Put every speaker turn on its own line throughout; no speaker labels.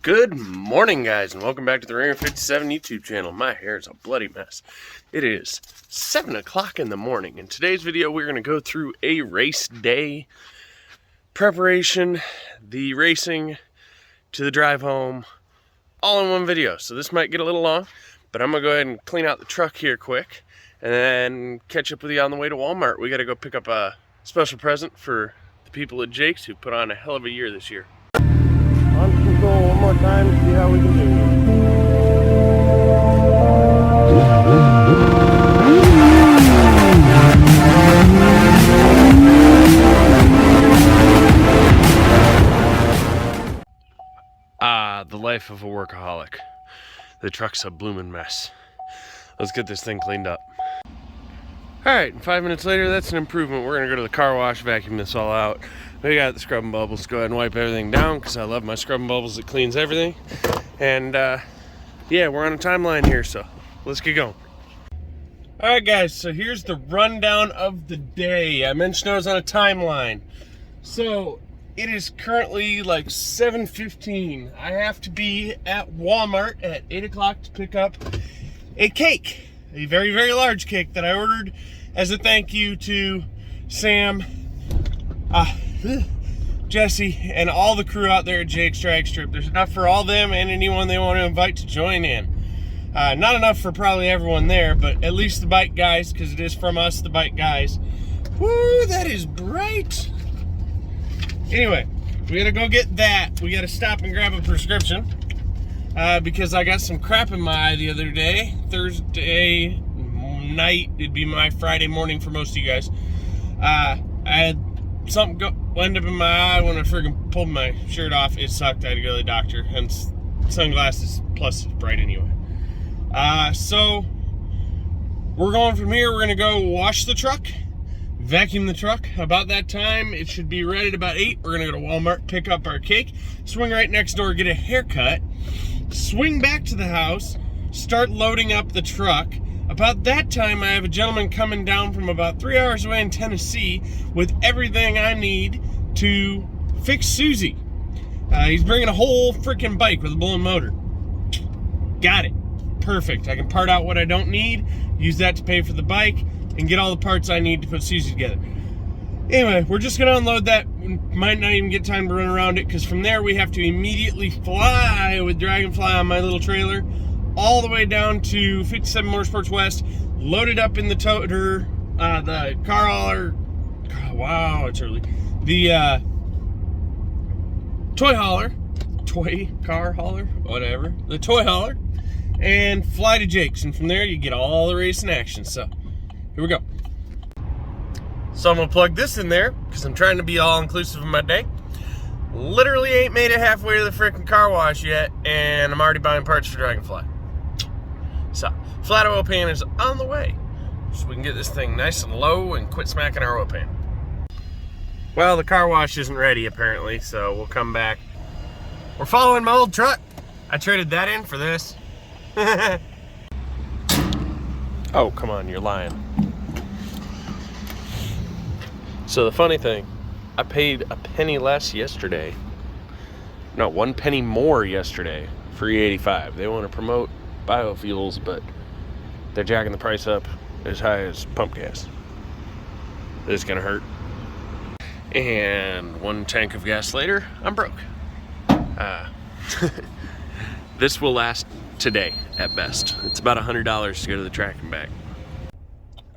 Good morning, guys, and welcome back to the Ringer 57 YouTube channel. My hair is a bloody mess. It is 7 o'clock in the morning. In today's video, we're going to go through a race day preparation, the racing to the drive home, all in one video. So this might get a little long, but I'm going to go ahead and clean out the truck here quick and then catch up with you on the way to Walmart. We got to go pick up a special present for the people at Jake's who put on a hell of a year this year. On control one more time to see how we can do it. The life of a workaholic. The truck's a bloomin' mess. Let's get this thing cleaned up. Alright, 5 minutes later, that's an improvement. We're gonna go to the car wash, vacuum this all out. We got the scrubbing bubbles. Go ahead and wipe everything down because I love my scrubbing bubbles. It cleans everything. And yeah, we're on a timeline here, so let's get going. Alright guys, so here's the rundown of the day. I mentioned I was on a timeline. So it is currently like 7:15. I have to be at Walmart at 8 o'clock to pick up a cake. A very, very large cake that I ordered as a thank you to Sam, Jesse, and all the crew out there at Jake's Drag Strip. There's enough for all them and anyone they want to invite to join in. Not enough for probably everyone there, but at least the bike guys, because it is from us, the bike guys. Woo, that is bright. Anyway, we gotta go get that. We gotta stop and grab a prescription because I got some crap in my eye the other day. Thursday night, it'd be my Friday morning for most of you guys. I had something end up in my eye when I friggin' pulled my shirt off. It sucked. I had to go to the doctor. And sunglasses, plus it's bright anyway. So we're going from here. We're gonna go wash the truck, vacuum the truck. About that time, it should be ready at about 8. We're gonna go to Walmart, pick up our cake, swing right next door, get a haircut, swing back to the house, start loading up the truck. About that time, I have a gentleman coming down from about 3 hours away in Tennessee with everything I need to fix Susie. He's bringing a whole freaking bike with a blown motor. Got it. Perfect. I can part out what I don't need, use that to pay for the bike, and get all the parts I need to put Susie together. Anyway, we're just going to unload that. We might not even get time to run around it, because from there we have to immediately fly with Dragonfly on my little trailer all the way down to 57 Motorsports West, loaded up in the toter, the car hauler. Wow, it's early. The toy car hauler, whatever. The toy hauler, and fly to Jake's. And from there, you get all the racing action. So, here we go. So, I'm going to plug this in there because I'm trying to be all-inclusive in my day. Literally ain't made it halfway to the freaking car wash yet, and I'm already buying parts for Dragonfly. So, flat oil pan is on the way, so we can get this thing nice and low and quit smacking our oil pan. Well, the car wash isn't ready apparently, so we'll come back. We're following my old truck. I traded that in for this. Oh, come on, you're lying. So the funny thing, I paid a penny less yesterday. No, 1 penny more yesterday for E85. They want to promote biofuels, but they're jacking the price up as high as pump gas. This is gonna hurt. And 1 tank of gas later, I'm broke. This will last today at best. It's about $100 to go to the track and back.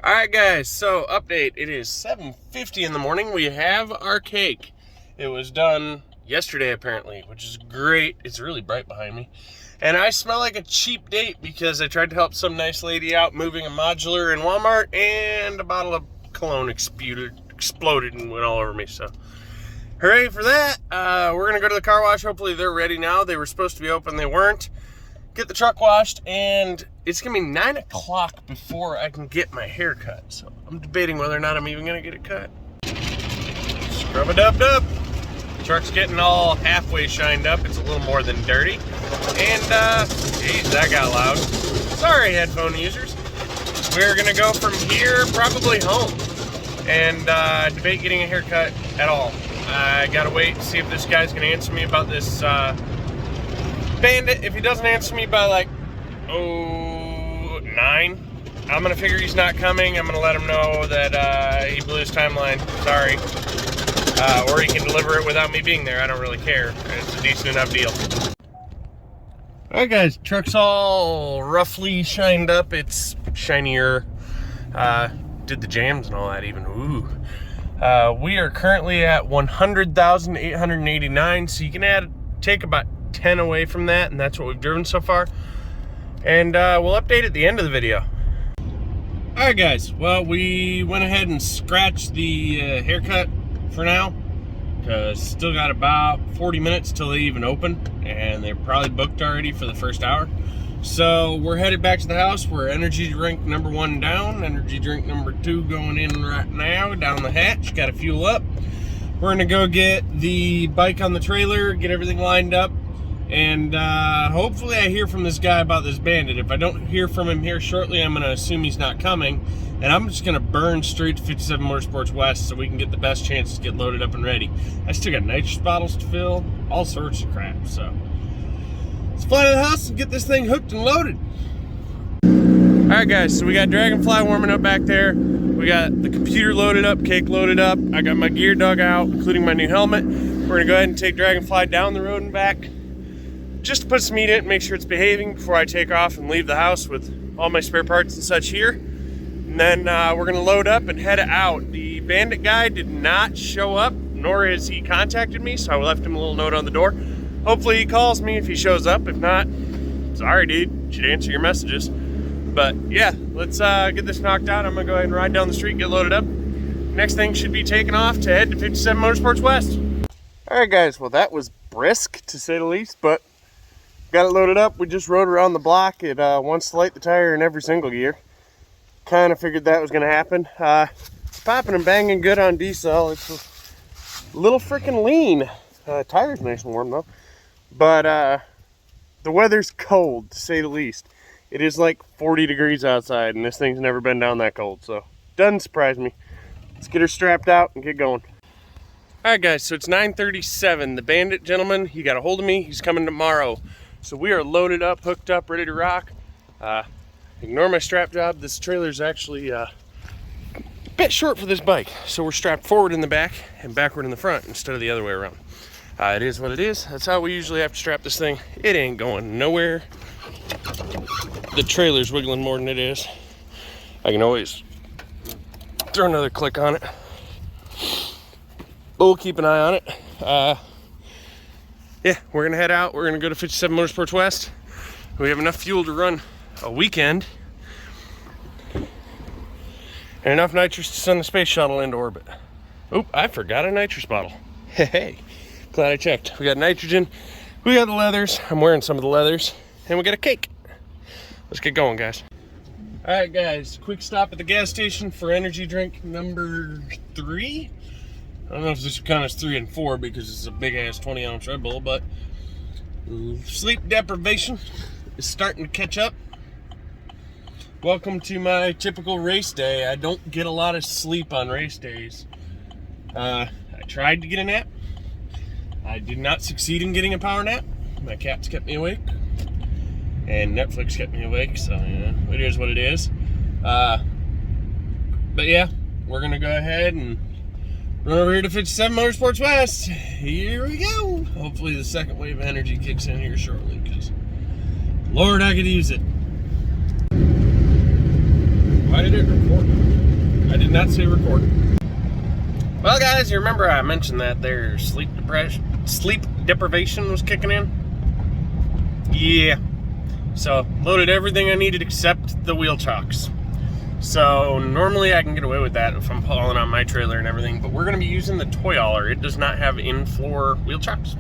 Alright guys, so update. It is 7:50 in the morning. We have our cake. It was done yesterday apparently, which is great. It's really bright behind me. And I smell like a cheap date because I tried to help some nice lady out moving a modular in Walmart, and a bottle of cologne exploded and went all over me. So, hooray for that. We're going to go to the car wash. Hopefully they're ready now. They were supposed to be open. They weren't. Get the truck washed, and it's going to be 9 o'clock before I can get my hair cut. So, I'm debating whether or not I'm even going to get it cut. Scrub-a-dub-dub. Truck's getting all halfway shined up. It's a little more than dirty. And, geez, that got loud. Sorry, headphone users. We're gonna go from here probably home and debate getting a haircut at all. I gotta wait and see if this guy's gonna answer me about this Bandit, if he doesn't answer me by like, 9, I'm gonna figure he's not coming. I'm gonna let him know that he blew his timeline. Sorry. Or he can deliver it without me being there. I don't really care. It's a decent enough deal. Alright guys, truck's all roughly shined up. It's shinier. Did the jams and all that even. Ooh. We are currently at 100,889, so you can take about 10 away from that, and that's what we've driven so far. And we'll update at the end of the video. Alright guys, well, we went ahead and scratched the haircut for now, because still got about 40 minutes till they even open, and they're probably booked already for the first hour. So we're headed back to the house. We're energy drink number 1 down, energy drink number 2 going in right now down the hatch. Got to fuel up. We're gonna go get the bike on the trailer, get everything lined up, and hopefully I hear from this guy about this Bandit. If I don't hear from him here shortly, I'm gonna assume he's not coming, and I'm just gonna burn straight to 57 Motorsports West so we can get the best chance to get loaded up and ready. I still got nitrous bottles to fill, all sorts of crap, so let's fly to the house and get this thing hooked and loaded. Alright guys, so we got Dragonfly warming up back there. We got the computer loaded up, cake loaded up. I got my gear dug out, including my new helmet. We're gonna go ahead and take Dragonfly down the road and back, just to put some meat in it and make sure it's behaving before I take off and leave the house with all my spare parts and such here. And then we're gonna load up and head out. The Bandit guy did not show up, nor has he contacted me, so I left him a little note on the door. Hopefully he calls me if he shows up. If not, sorry dude, should answer your messages. But yeah, let's get this knocked out. I'm gonna go ahead and ride down the street, get loaded up. Next thing should be taking off to head to 57 Motorsports West. All right guys, well that was brisk to say the least, but got it loaded up. We just rode around the block. It wants to light the tire in every single gear. Kind of figured that was gonna happen. It's popping and banging good on diesel. It's a little freaking lean. Tire's nice and warm though. But the weather's cold to say the least. It is like 40 degrees outside and this thing's never been down that cold, so doesn't surprise me. Let's get her strapped out and get going. All right guys, so it's 9:37. The Bandit gentleman, he got a hold of me. He's coming tomorrow. So we are loaded up, hooked up, ready to rock. Ignore my strap job. This trailer's actually a bit short for this bike. So we're strapped forward in the back and backward in the front instead of the other way around. It is what it is. That's how we usually have to strap this thing. It ain't going nowhere. The trailer's wiggling more than it is. I can always throw another click on it. But we'll keep an eye on it. Yeah, we're gonna head out. We're gonna go to 57 Motorsports West. We have enough fuel to run a weekend. And enough nitrous to send the space shuttle into orbit. Oop, I forgot a nitrous bottle. Hey, glad I checked. We got nitrogen, we got the leathers. I'm wearing some of the leathers. And we got a cake. Let's get going, guys. All right, guys, quick stop at the gas station for energy drink number 3. I don't know if this would count as 3 and 4 because it's a big ass 20-ounce Red Bull, but sleep deprivation is starting to catch up. Welcome to my typical race day. I don't get a lot of sleep on race days. I tried to get a nap. I did not succeed in getting a power nap. My cats kept me awake. And Netflix kept me awake, so yeah, it is what it is. But yeah, we're gonna go ahead and run over here to 57 Motorsports West. Here we go. Hopefully the second wave of energy kicks in here shortly, because Lord, I could use it. Why did it record? I did not say record. Well guys, you remember I mentioned that their sleep deprivation was kicking in? Yeah. So, loaded everything I needed except the wheel chocks. So, normally I can get away with that if I'm hauling on my trailer and everything, but we're going to be using the toy hauler. It does not have in-floor wheel chocks.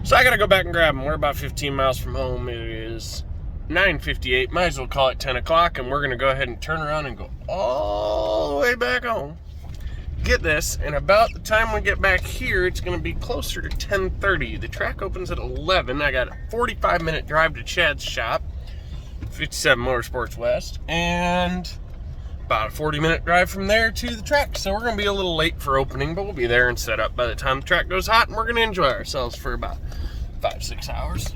So I got to go back and grab them. We're about 15 miles from home. It is 9:58. Might as well call it 10 o'clock, and we're going to go ahead and turn around and go all the way back home. Get this, and about the time we get back here, it's going to be closer to 10:30. The track opens at 11. I got a 45-minute drive to Chad's shop, 57 Motorsports West, and about a 40-minute drive from there to the track. So we're going to be a little late for opening, but we'll be there and set up by the time the track goes hot, and we're going to enjoy ourselves for about 5-6 hours.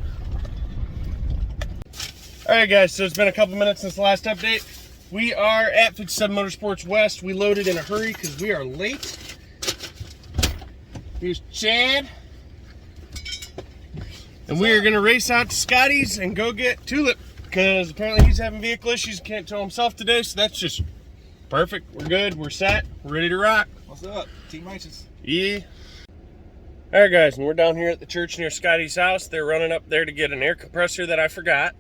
All right, guys, so it's been a couple minutes since the last update. We are at 57 Motorsports West. We loaded in a hurry because we are late. Here's Chad. And we are going to race out to Scotty's and go get Tulip because apparently he's having vehicle issues. Can't tow himself today, so that's just perfect. We're good. We're set. We're ready to rock.
What's up? Team Righteous.
Yeah. All right, guys, and we're down here at the church near Scotty's house. They're running up there to get an air compressor that I forgot.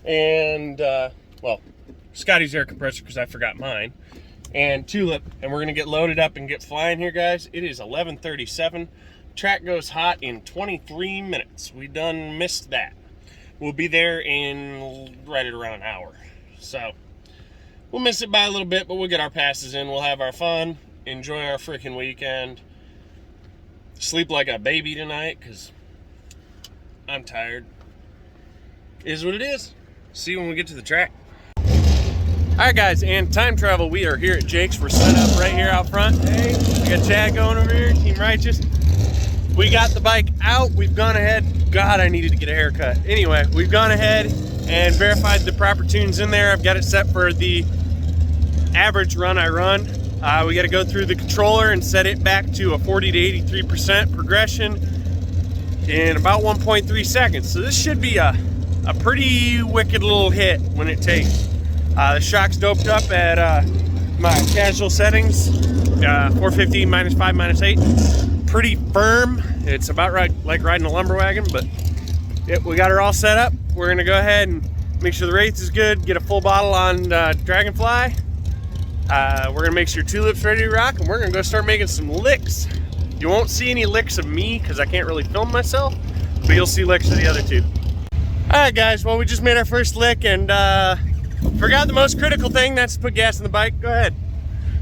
And, well, Scotty's air compressor because I forgot mine. And Tulip. And we're going to get loaded up and get flying here, guys. It is 11:37. Track goes hot in 23 minutes. We done missed that. We'll be there in right at around an hour. So, we'll miss it by a little bit, but we'll get our passes in. We'll have our fun. Enjoy our freaking weekend. Sleep like a baby tonight because I'm tired. Is what it is. See you when we get to the track. Alright, guys, and time travel. We are here at Jake's. We're set up right here out front. Hey, we got Chad going over here, Team Righteous. We got the bike out. We've gone ahead. God, I needed to get a haircut. Anyway, we've gone ahead and verified the proper tunes in there. I've got it set for the average run I run. We got to go through the controller and set it back to a 40 to 83% progression in about 1.3 seconds. So this should be a pretty wicked little hit when it takes. The shock's doped up at my casual settings, 450 minus 5 minus 8. Pretty firm. It's about right like riding a lumber wagon, but we got her all set up. We're gonna go ahead and make sure the Wraith is good, get a full bottle on Dragonfly. We're gonna make sure Tulip's ready to rock, and we're gonna go start making some licks. You won't see any licks of me because I can't really film myself, but you'll see licks of the other two. All right, guys, well, we just made our first lick and forgot the most critical thing, that's to put gas in the bike. Go ahead.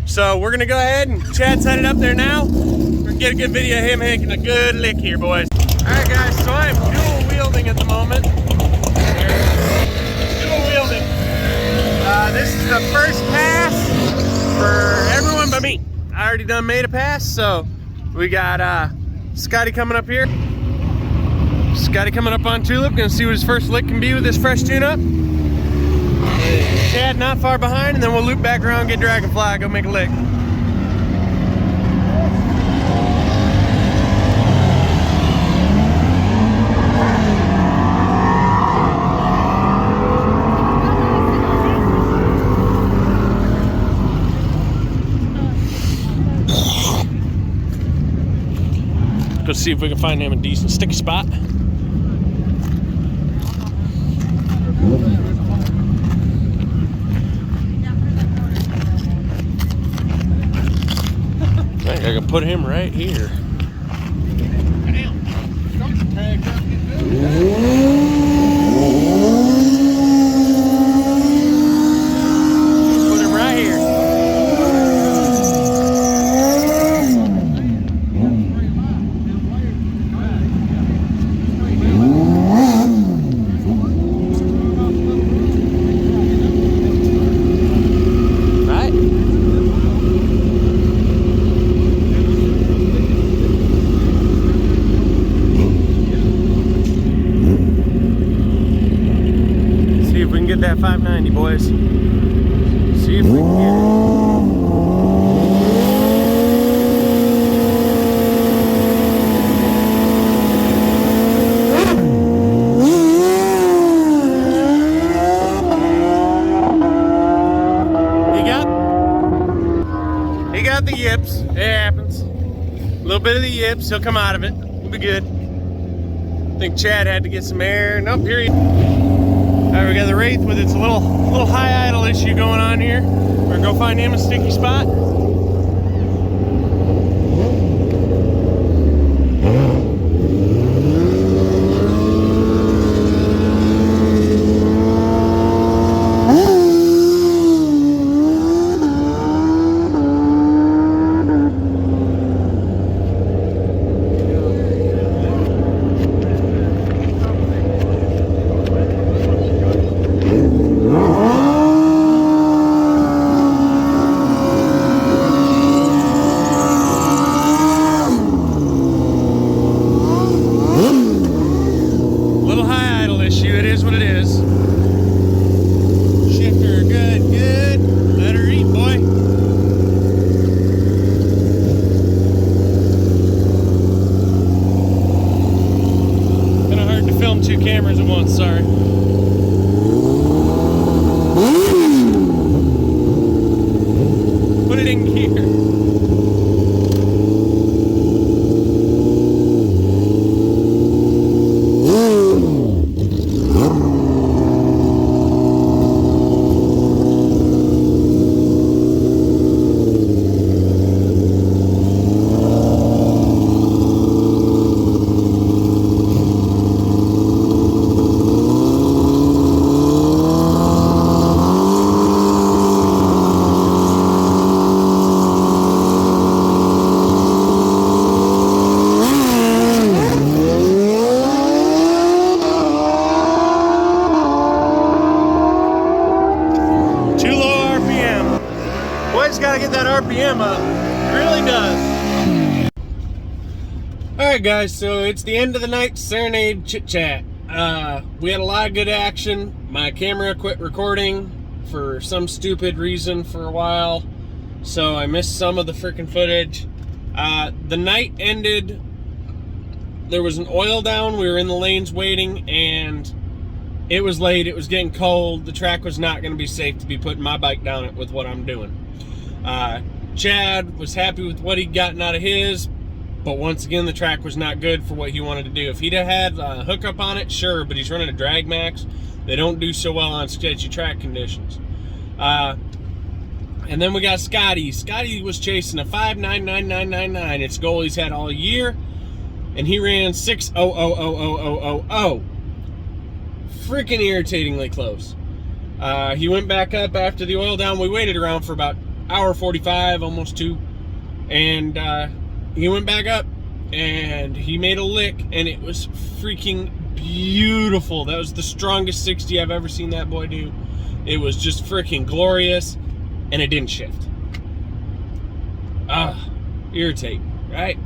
So we're gonna go ahead and Chad's headed up there now. We're gonna get a good video of him making a good lick here, boys. All right, guys, so I'm dual wielding at the moment. Dual wielding. This is the first pass for everyone but me. I already done made a pass, so we got Scotty coming up here. Scotty coming up on Tulip, gonna see what his first lick can be with this fresh tune-up. Chad not far behind, and then we'll loop back around, get Dragonfly, go make a lick. Go see if we can find him a decent sticky spot. I can put him right here. Put him right here. Get that 590, boys. See if we can get it. He got the yips. It happens. A little bit of the yips. He'll come out of it. We'll be good. I think Chad had to get some air. Nope, here he. All right, we got the Wraith with its little high idle issue going on here. We're gonna go find him a sticky spot. holding two cameras at once, sorry. Put it in gear. Gotta get that RPM up. It really does. Alright guys, so it's the end of the night serenade chit chat. We had a lot of good action. My camera quit recording for some stupid reason for a while, so I missed some of the freaking footage. The night ended, there was an oil down, we were in the lanes waiting, and it was late, it was getting cold, the track was not going to be safe to be putting my bike down it with what I'm doing. Chad was happy with what he'd gotten out of his, but once again the track was not good for what he wanted to do. If he'd have had a hookup on it, sure, but he's running a drag max. They don't do so well on sketchy track conditions. And then we got Scotty. Scotty was chasing a 5.99999. It's a goal he's had all year, and he ran 6.0000000. Freaking irritatingly close. He went back up after the oil down. We waited around for about hour 45, almost 2, and he went back up and he made a lick, and it was freaking beautiful. That was the strongest 60 I've ever seen that boy do. It was just freaking glorious, and it didn't shift. Irritating, right?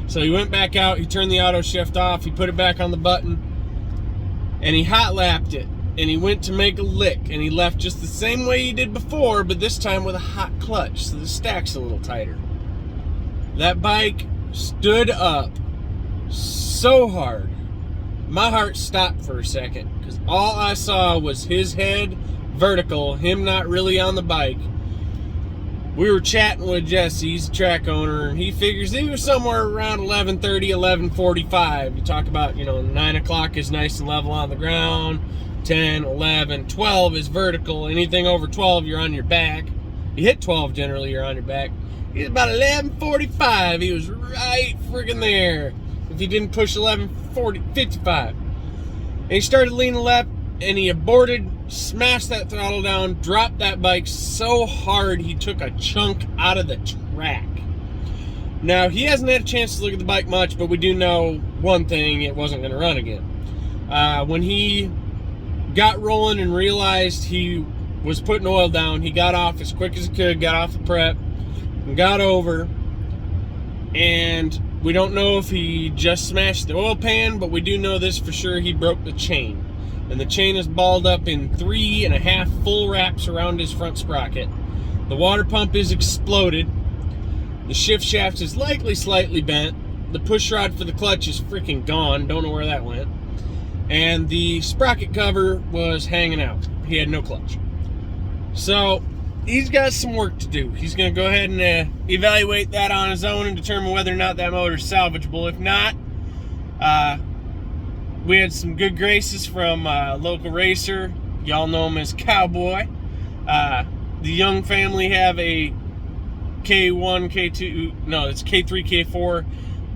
So he went back out, he turned the auto shift off, he put it back on the button, and he hot lapped it. And he went to make a lick, and he left just the same way he did before, but this time with a hot clutch, so the stack's a little tighter. That bike stood up so hard, my heart stopped for a second, because all I saw was his head vertical, him not really on the bike. We were chatting with Jesse, he's a track owner, and he figures he was somewhere around 11:30, 11:45. You talk about, 9 o'clock is nice and level on the ground, 10, 11, 12 is vertical. Anything over 12, you're on your back. You hit 12, generally, you're on your back. He's about 11:45. He was right friggin' there. If he didn't push 11:55. And he started leaning left, and he aborted, smashed that throttle down, dropped that bike so hard he took a chunk out of the track. Now, he hasn't had a chance to look at the bike much, but we do know one thing: it wasn't going to run again. When he got rolling and realized he was putting oil down, he got off as quick as he could, got off the prep, and got over. And we don't know if he just smashed the oil pan, but we do know this for sure: he broke the chain. And the chain is balled up in 3.5 full wraps around his front sprocket. The water pump is exploded. The shift shaft is likely slightly bent. The push rod for the clutch is freaking gone. Don't know where that went. And the sprocket cover was hanging out. He had no clutch. So he's got some work to do. He's going to go ahead and evaluate that on his own and determine whether or not that motor is salvageable. If not, we had some good graces from a local racer. Y'all know him as Cowboy. The Young family have a K1, K2, no, it's K3, K4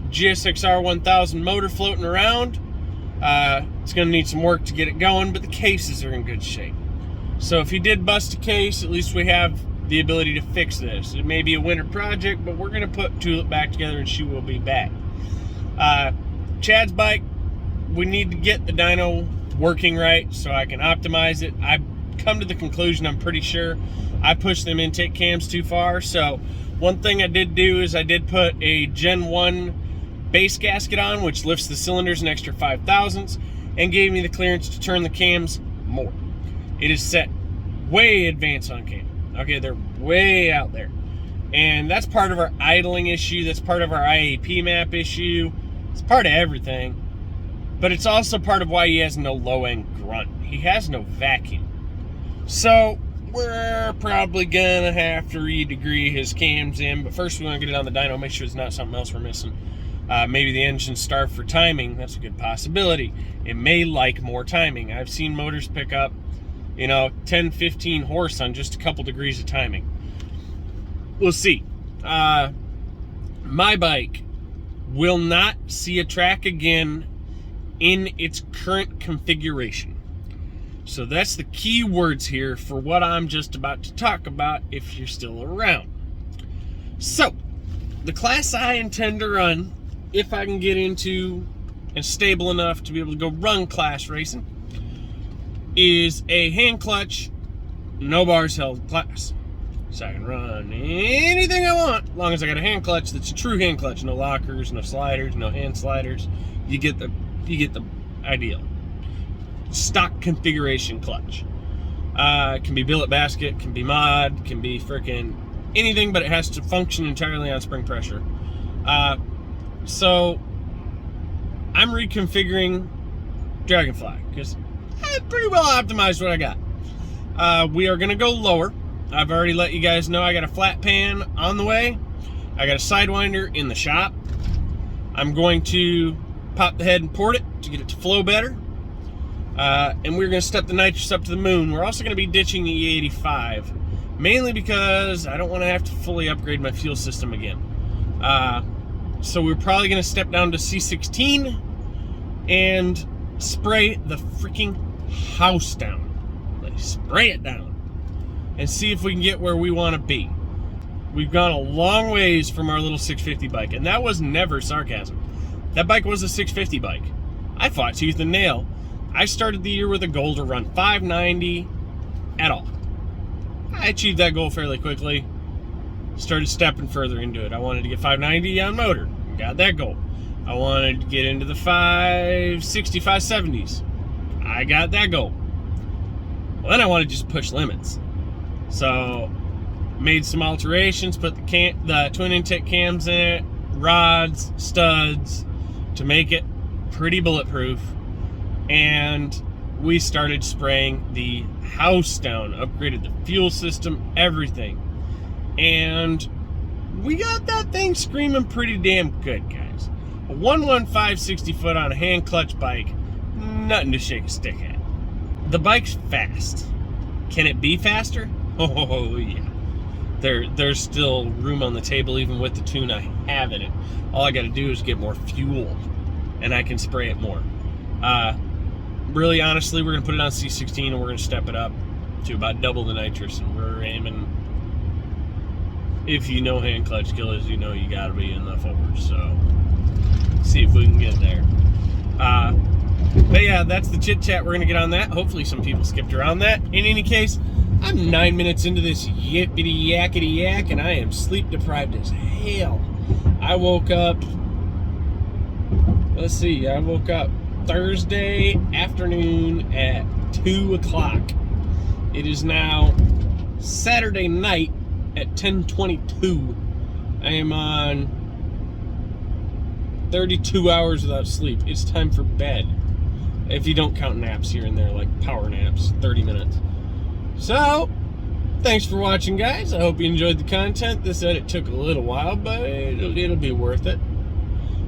GSXR 1000 motor floating around. It's going to need some work to get it going, but the cases are in good shape. So if he did bust a case, at least we have the ability to fix this. It may be a winter project, but we're going to put Tulip back together and she will be back. Chad's bike, we need to get the dyno working right so I can optimize it. I've come to the conclusion, I'm pretty sure, I pushed them intake cams too far. So one thing I did do is I did put a Gen 1 base gasket on, which lifts the cylinders an extra 5 thousandths and gave me the clearance to turn the cams more. It is set way advanced on cam. Okay, they're way out there. And that's part of our idling issue. That's part of our IAP map issue. It's part of everything. but it's also part of why he has no low-end grunt. He has no vacuum. So we're probably gonna have to re-degree his cams in, but first we want to get it on the dyno, make sure there's not something else we're missing. Maybe the engine's starved for timing. That's a good possibility. It may like more timing. I've seen motors pick up, 10, 15 horse on just a couple degrees of timing. We'll see. My bike will not see a track again in its current configuration. So that's the key words here for what I'm just about to talk about if you're still around. So, the class I intend to run, if I can get into and stable enough to be able to go run class racing, is a hand clutch, no bars held class. So I can run anything I want, as long as I got a hand clutch that's a true hand clutch. No lockers, no sliders, no hand sliders. You get the ideal. Stock configuration clutch. Can be billet basket, can be mod, can be freaking anything, but it has to function entirely on spring pressure. So I'm reconfiguring Dragonfly because I pretty well optimized what I got. We are going to go lower. I've already let you guys know I got a flat pan on the way. I got a Sidewinder in the shop. I'm going to pop the head and port it to get it to flow better. And we're going to step the nitrous up to the moon. We're also going to be ditching the E85, mainly because I don't want to have to fully upgrade my fuel system again. So we're probably going to step down to C16 and spray the freaking house down. Like, spray it down and see if we can get where we want to be. We've gone a long ways from our little 650 bike, and that was never sarcasm. That bike was a 650 bike. I fought tooth and nail. I started the year with a goal to run 590 at all. I achieved that goal fairly quickly. Started stepping further into it. I wanted to get 590 on motor. Got that goal. I wanted to get into the 560, 570s. I got that goal. Well, then I wanted to just push limits. So, made some alterations, put the twin intake cams in it, rods, studs, to make it pretty bulletproof. And we started spraying the house down, upgraded the fuel system, everything. And we got that thing screaming pretty damn good, guys. A 115 60 foot on a hand clutch bike, nothing to shake a stick at. The bike's fast. Can it be faster? Oh yeah. There's still room on the table even with the tune I have in it. All I gotta do is get more fuel and I can spray it more. Really honestly, we're gonna put it on C16 and we're gonna step it up to about double the nitrous, and we're aiming, if you know hand clutch killers, you know you gotta be in the forward, so see if we can get there. But yeah, that's the chit chat. We're gonna get on that. Hopefully some people skipped around that. In any case, I'm 9 minutes into this yippity yakety yak, and I am sleep deprived as hell. I woke up, I woke up Thursday afternoon at 2 o'clock. It is now Saturday night at 10:22. I am on 32 hours without sleep. It's time for bed. If you don't count naps here and there, like power naps, 30 minutes. So, thanks for watching, guys. I hope you enjoyed the content. This edit took a little while, but it'll be worth it.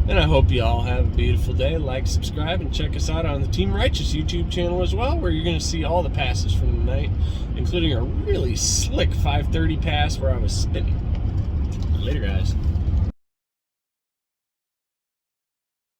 And I hope you all have a beautiful day. Like, subscribe, and check us out on the Team Righteous YouTube channel as well, where you're going to see all the passes from the night, including a really slick 530 pass where I was spinning. Later, guys.